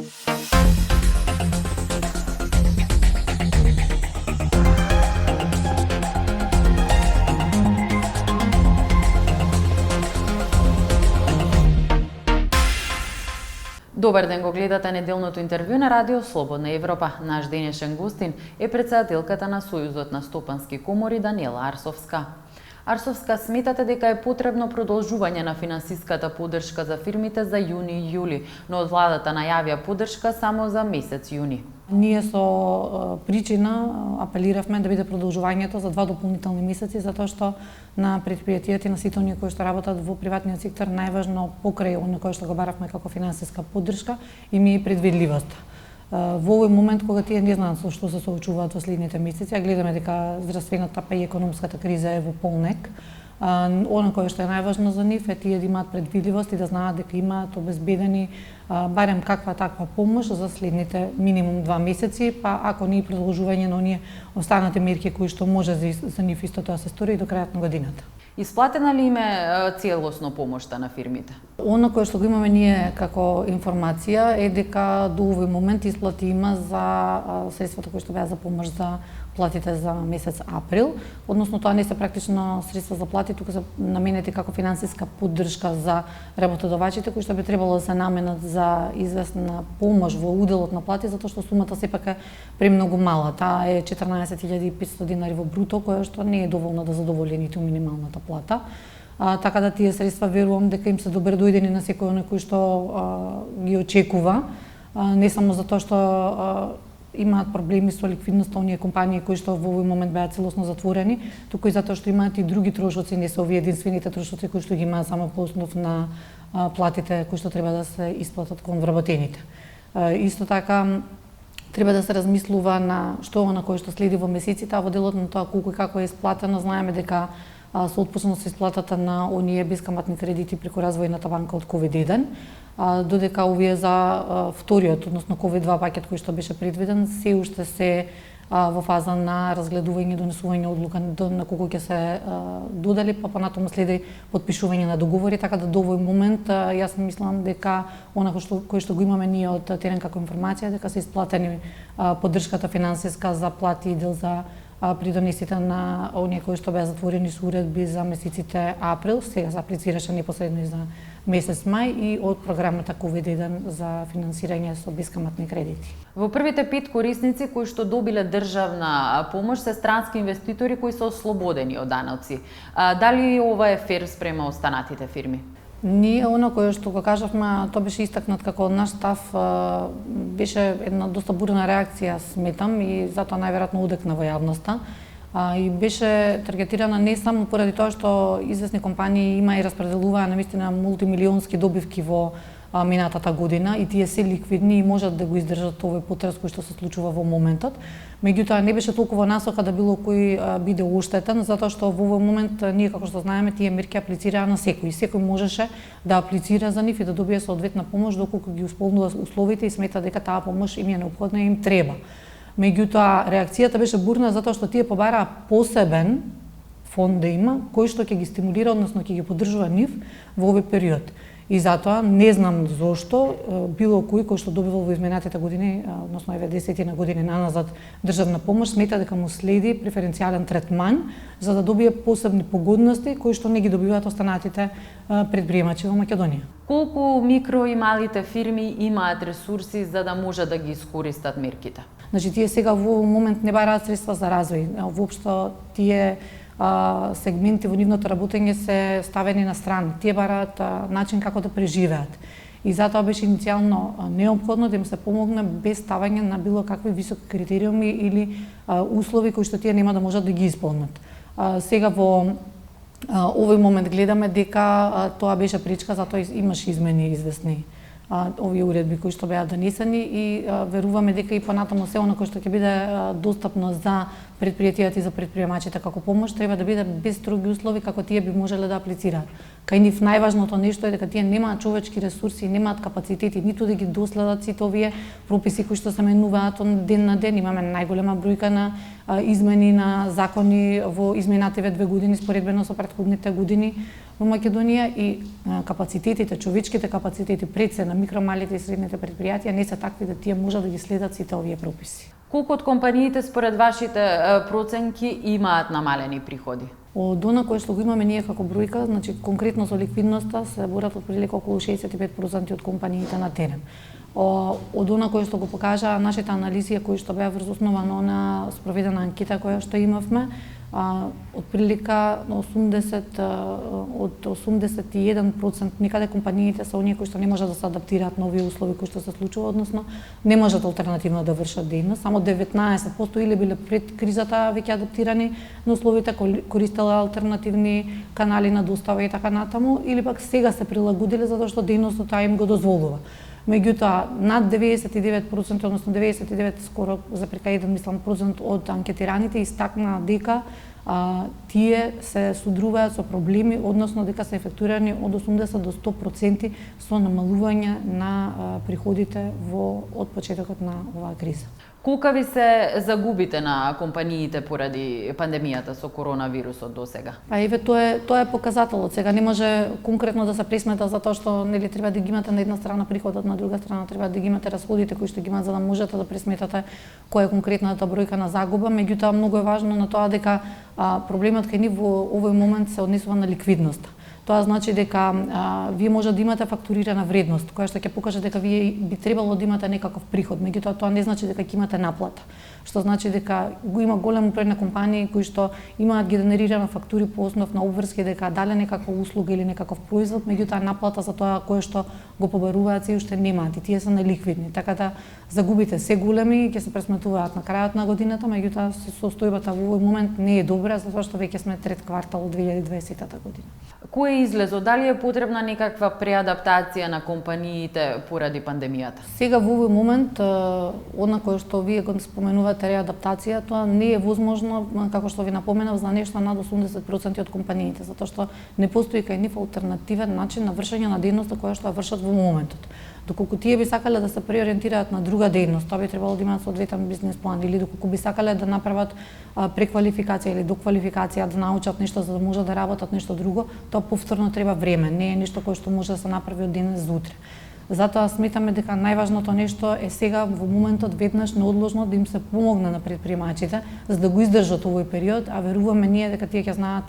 Добар ден, го гледате неделното интервју на Радио Слободна Европа. Наш денешен гостин е претседателката на Сојузот на стопански комори Даниела Арсовска. Арсовска, сметате дека е потребно продолжување на финансиската поддршка за фирмите за јуни и јули, но од владата најавија поддршка само за месец јуни. Ние со причина апелиравме да биде продолжувањето за 2 дополнителни месеци, затоа што на предпријатијата и на сите оние кои што работат во приватниот сектор најважно покрај оно кое што го баравме како финансиска поддршка им е предвидливост. Во овој момент кога тие не знаат со што се соочуваат во следните месеци, а гледаме дека здравствената па и економската криза е во полнек, оно кое што е најважно за нив е тие да имаат предвидливост и да знаат дека имаат обезбедени барем каква таква помош за следните минимум 2 месеци, па ако не и продолжување на оние останати мерки кои што може за нив исто тоа се стори и до крајот на годината. Исплатена ли им е целосно помошта на фирмите? Оно кое што го имаме ние како информација е дека до овој момент исплати има за средствата кои што беа за помош за платите за месец април, односно тоа не се практично средства за плати, туку се наменети како финансиска поддршка за работодавачите кои што би требало да се наменат за известна помош во уделот на плати, затоа што сумата сепак е премногу мала. Таа е 14.500 динари во бруто, која што не е доволна да задоволи ниту минималната плата. Така да тие средства верувам дека им се добре дојдени на секој оној кој што ги очекува, не само затоа што имаат проблеми со ликвидноста оние компании кои што во овој момент беа целосно затворени, туку и затоа што имаат и други трошоци, не се овие единствените трошоци кои што ги имаат само по основ на платите кои што треба да се исплатат кон вработените. Исто така треба да се размислува на што на кое што следи во месеците, а во делот на тоа колку и како е исплатено, знаеме дека се отпочна со исплатата на оние бескаматни кредити преку Развојната банка од COVID-1, додека овие за вториот, односно COVID-2 пакет кој што беше предвиден, се уште се во фаза на разгледување и донесување одлука на колку ќе се додели, па понатаму следи потпишување на договори, така да до овој момент јас мислам дека она кој што го имаме ние од терен како информација, дека се исплатени поддршката финансиска за плати и дел за придонесите на оние кои што беа затворени со уредби за месеците април, сега се аплицираше непосредно и за месец мај и од програмата COVID-1 за финансирање со бескаматни кредити. Во првите 5 корисници кои што добиле државна помош се странски инвеститори кои се ослободени од даноци. Дали ова е фер спрема останатите фирми? Ние, оно кое што го кажавме, тоа беше истакнат како наш став, беше една доста бурна реакција, сметам, и затоа најверојатно удекна во јавноста. И беше таргетирана не само поради тоа што известни компании има и распределуваа навистина мултимилионски добивки во минатата година и тие се ликвидни и можат да го издржат овој потрес кој што се случува во моментот. Меѓутоа не беше толку во насока да било кој биде оштетен, затоа што во овој момент ние како што знаеме тие мерки аплицираа на секој. Секој можеше да аплицира за нив и да добие соодветна помош доколку ги исполнува условите и смета дека таа помош им е необходна и им треба. Меѓутоа реакцијата беше бурна затоа што тие побараа посебен фонд да има кој што ќе ги стимулира, односно ќе ги поддржува нив во овој период. И затоа не знам зошто било кој што добивал во изминатите години, односно еве 10 години наназад државна помош, смета дека му следи преференцијален третман за да добие посебни погодности кои што не ги добиваат останатите предприемачи во Македонија. Колку микро и малите фирми имаат ресурси за да можат да ги искористат мерките? Значи тие сега во момент не бараат средства за развој. Воопшто тие сегменти во нивното работење се ставени на страна. Тие бараат начин како да преживеат. И затоа беше иницијално неопходно да им се помогне без ставање на било какви високи критериуми или услови кои што тие нема да можат да ги исполнат. Сега во овој момент гледаме дека тоа беше пречка, затоа имаше измени известни овие уредби кои што беа донесени и веруваме дека и понатаму се оно кој што ќе биде достапно за предпријатијата и за предприемачите како помош треба да биде без строги услови како тие би можеле да аплицираат. Кај нив најважното нешто е дека тие немаат човечки ресурси, немаат капацитети ниту да ги доследат сите овие прописи кои што се менуваат од ден на ден. Имаме најголема бројка на измени на закони во изминативе 2 години споредбено со претходните години. во Македонија и капацитетите, човечките капацитети пред се на микро, малите и средните предпријатија не се такви да тие можат да ги следат сите овие прописи. Колку од компаниите според вашите проценки имаат намалени приходи? Од она кое што го имаме ние како бројка, значи конкретно со ликвидноста се борат отприлика околу 65% од компаниите на терен. Од она кое што го покажаа нашите анализи кои што беа врз основа на она спроведена анкета која што имавме, отприлика 81% некаде компаниите се оние кои што не можат да се адаптираат на овие услови кои што се случува, односно не можат алтернативно да вршат дејност. Само 19% или биле пред кризата веќе адаптирани на условите, користеле алтернативни канали на достава и така натаму, или пак сега се прилагодиле затоа што дејността им го дозволува. Меѓутоа, над 99%, односно 99 скоро за прека 1 мислам процент од анкетираните истакнаа дека тие се судруваат со проблеми, односно дека се ефектурани од 80 до 100% со намалување на приходите од почетокот на оваа криза. Колка се загубите на компаниите поради пандемијата со коронавирусот до сега? Еве тоа е показателот. Сега не може конкретно да се пресмета затоа што нели треба да ги имате на една страна приходот, на друга страна треба да ги имате расходите кои што ги имате за да можете да пресметате која е конкретната бројка на загуба. Меѓутоа многу е важно на тоа дека проблемот кај нив во овој момент се однесува на ликвидноста. Тоа значи дека вие може да имате фактурирана вредност, која што ќе покаже дека вие би требало да имате некаков приход, меѓутоа тоа не значи дека ќе имате наплата. Што значи дека го има голем број на компании кои што имаат генерирана фактури по основ на обврски дека дале некаква услуга или некаков производ, меѓутоа наплата за тоа кое што го побаруваат се уште немаат и тие се неликвидни. Така да загубите се големи и ќе се пресметуваат на крајот на годината, меѓутоа состојбата во овој момент не е добра затоа што веќе сме трет квартал од 2020 година. Кој е излезот? Дали е потребна некаква преадаптација на компаниите поради пандемијата? Сега во овој момент, она кое што вие го споменувате реадаптација, тоа не е возможно, како што ви напоменав, за нешто над 80% од компаниите, затоа што не постои кај нив алтернативен начин на вршење на дејноста која што ја вршат во моментот. Доколку тие би сакале да се преориентираат на друга дејност, тоа би требало да имаат соодветен бизнес план, или доколку би сакале да направат преквалификација или доквалификација, да научат нешто за да можат да работат нешто друго, тоа повторно треба време, не е нешто кое што може да се направи од денес за утре. Затоа сметаме дека најважното нешто е сега во моментот веднаш неодложно да им се помогне на предприемачите за да го издржат овој период, а веруваме ние дека тие ќе знаат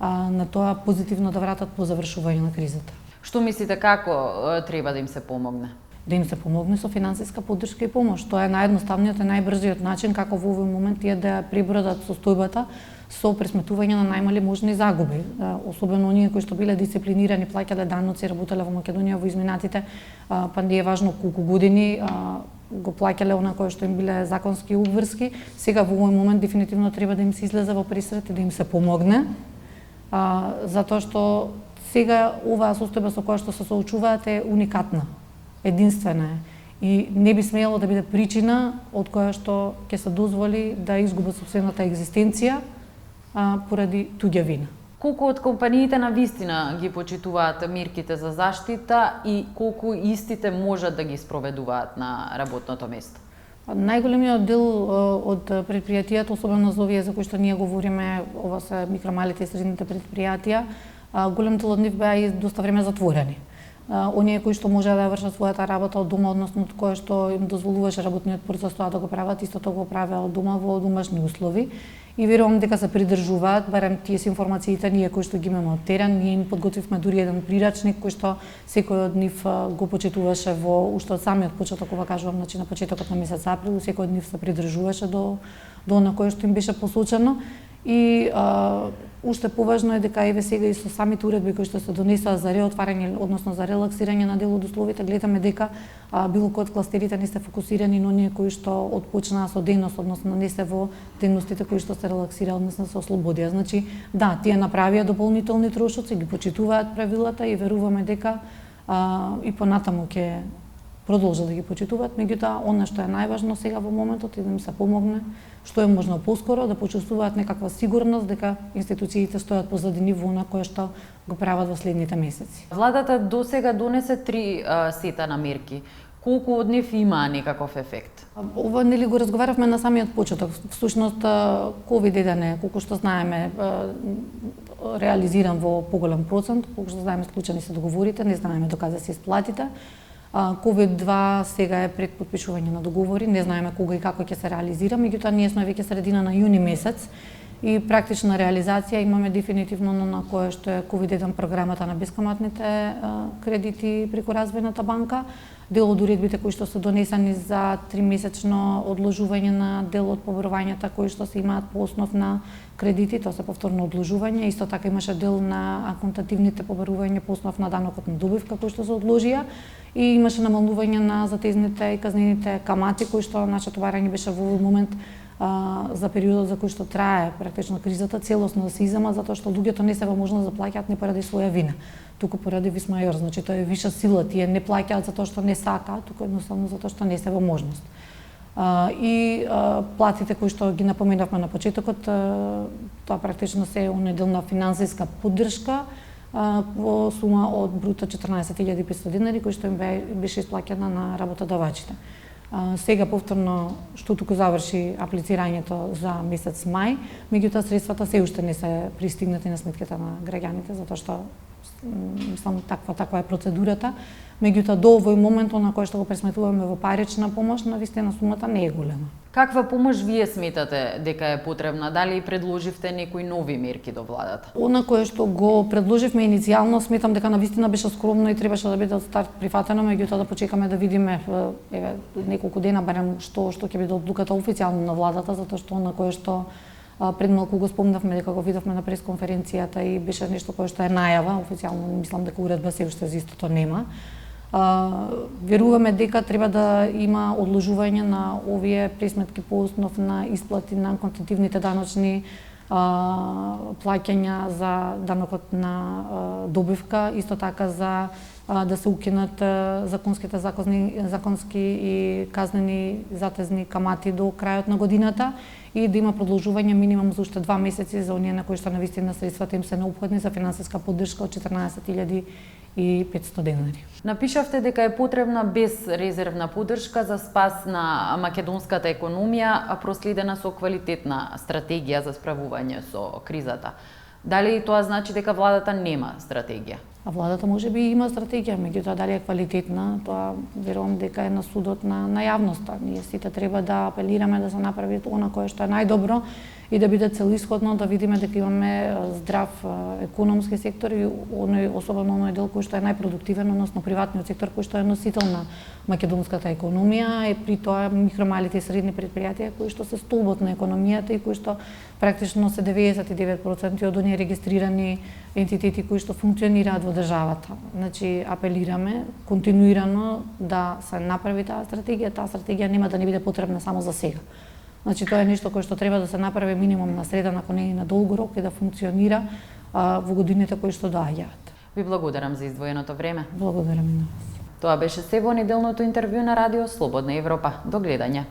на тоа позитивно да вратат по завршување на кризата. Што мислите како треба да им се помогне? Да им се помогне со финансиска поддршка и помош. Тоа е наједноставниот и најбрзиот начин како во овој момент тие да пребродат состојбата со пресметување на најмали можни загуби. Особено оние кои што биле дисциплинирани, плаќале даноци, работеле во Македонија во изминатите, па не е важно колку години, го плаќале она кое што им биле законски обврски. Сега во овој момент дефинитивно треба да им се излезе во пресрет и да им се помогне, затоа што сега оваа состојба со која што се соочуваат е уникатна, единствена е и не би смеело да биде причина од која што ќе се дозволи да изгубат сопствената екзистенција поради туѓа вина. Колку од компаниите на вистина ги почитуваат мерките за заштита и колку истите можат да ги спроведуваат на работното место? Најголемиот дел од предпријатијата, особено за овие за кои што ние говориме, ова се микромалите и средните предпријатија, голем дел од нив беа и доста време затворени. Оние кои што може да вршат својата работа од дома, односно кое што им дозволуваше работниот процес тоа да го прават, истото го правеа од дома во домашни услови. И верувам дека се придржуваат, барем тие се информациите ние кои што ги имаме од терен, ние им подготвивме дури еден прирачник кој што секој од нив го почитуваше во уште од самиот почеток, ова кажувам, значи на почетокот на месец април, секој од нив се придржуваше до она кое што им беше посочено. И уште поважно е дека еве сега и со самите уредби кои што се донесоа за реотварање, односно за релаксирање на дел од условите, гледаме дека било кој од кластерите не се фокусирани на оние кои што отпочнаа со дејност, односно не се во дејностите кои што се релаксираа, односно се ослободија. Значи, да, тие направија дополнителни трошоци, ги почитуваат правилата и веруваме дека и понатаму ќе продолжат да ги почитуваат, меѓутоа она што е најважно сега во моментот е да им се помогне што е можно поскоро да почувствуваат некаква сигурност дека институциите стојат позади нив во она кое што го прават во следните месеци. Владата досега донесе 3 сета на мерки. Колку од нив има некаков ефект? Ова нели го разговаравме на самиот почеток. Всушност COVID-1 е, колку што знаеме, реализиран во поголем процент, колку што знаеме склучени се договорите, не знаеме докаде се исплатите. COVID-2 сега е пред потпишување на договори, не знаеме кога и како ќе се реализира, меѓутоа ние сме веќе средина на јуни месец и практична реализација имаме дефинитивно на кое што е COVID-1 програмата на бескаматните кредити преку Развојната банка, дел од уредбите кои што се донесени за 3-месечно одложување на дел од побарувањата кои што се имаат по основ на кредити, тоа се повторно одложување, исто така имаше дел на аконтативните побарувања по основ на данокот на добивка кои што се одложија и имаше намалување на затезните и казнените камати кои што нашето барање беше во овој момент за периодот за кој што трае практично кризата целосно да се иззема затоа што луѓето не се во можност да плаќаат не поради своја вина, туку поради вис мајор, значи тоа е виша сила, тие не плаќаат затоа што не сакаат, туку едноставно затоа што не се во можност. Платите кои што ги напоменавме на почетокот, тоа практично се е онеделна финансиска поддршка во сума од бруто 14.500 денари кои што им беше исплаќана на работодавачите. Сега повторно што туку заврши аплицирањето за месец мај, меѓутоа средствата се уште не се пристигнати на сметките на граѓаните затоа што само таква е процедурата. Меѓутоа до овој момент на кој што го пресметуваме во парична помош, навистина сумата не е голема. Каква помош вие сметате дека е потребна? Дали предложивте некои нови мерки до владата? Она кое што го предложивме иницијално, сметам дека навистина беше скромно и требаше да биде од старт прифатено, меѓутоа да почекаме да видиме неколку дена барем што ќе биде одлуката официјално на владата, затоа што она кое што пред малку го спомнавме дека го видовме на пресконференцијата и беше нешто кое што е најава, официјално мислам дека уредба се уште за истото нема. Веруваме дека треба да има одложување на овие пресметки по основ на исплати на контентивните даночни плаќања за данокот на добивка, исто така за да се укинат законски и казнени затезни камати до крајот на годината и да има продолжување минимум за уште 2 месеци за оние на кои што навистина средствата им се необходни за финансиска поддршка од 14.500 денари. Напишавте дека е потребна безрезервна поддршка за спас на македонската економија, проследена со квалитетна стратегија за справување со кризата. Дали тоа значи дека владата нема стратегија? А владата можеби има стратегија, меѓутоа дали е квалитетна, тоа верувам дека е на судот на јавноста. Ние сите треба да апелираме да се направи она кое што е најдобро и да биде целисходно, да видиме дека имаме здрав економски сектор и особено оној дел кој што е најпродуктивен, односно приватниот сектор кој што е носител на македонската економија и при тоа микромалите и средни предпријатија кои што се столбот на економијата и кои што практично се 99% од оние регистрирани ентитети кои што функционираат во државата. Значи апелираме континуирано да се направи таа стратегија нема да не биде потребна само за сега. Значи тоа е нешто кое што треба да се направи минимум на среден, ако не и на долго рок и да функционира во годините кои што доаѓаат. Ви благодарам за издвоеното време. Благодарам и на вас. Тоа беше се во неделното интервју на Радио Слободна Европа. До гледање.